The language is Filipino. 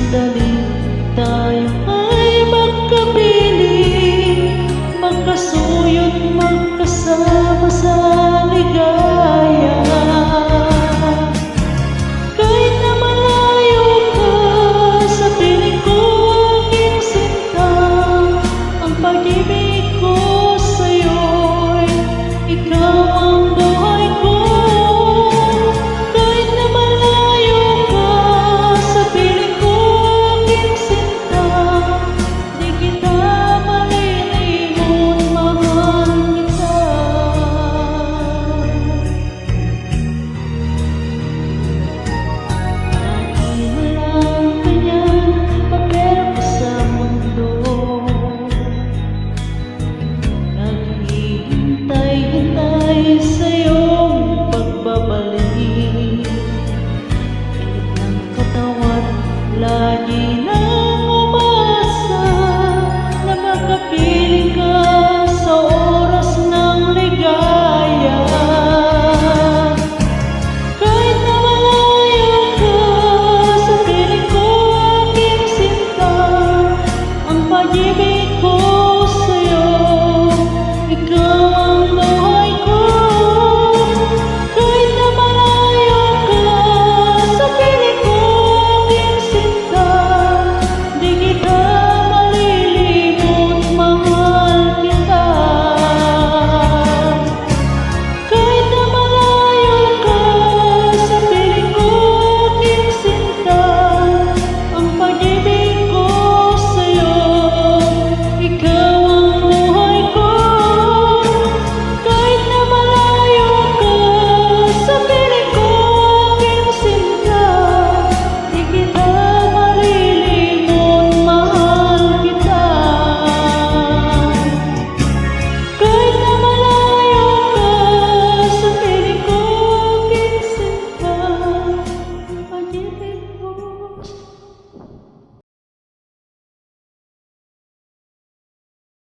sandali tayo ay magkapiling, magkasuyot, magkasama sa ligaya. Kahit na malayo ka, sa piling ko aking sinta, ang pag-ibig ko sa'yo'y ikaw ang buhay ko. Kahit na malayo ka, sa piling ko aking sinta, di kita malilimutan, mahal kita. Walang ganyan, papel ko sa mundo, naghihintay-hintay sa iyong pagbabalik. Pilit ng katawan, lagi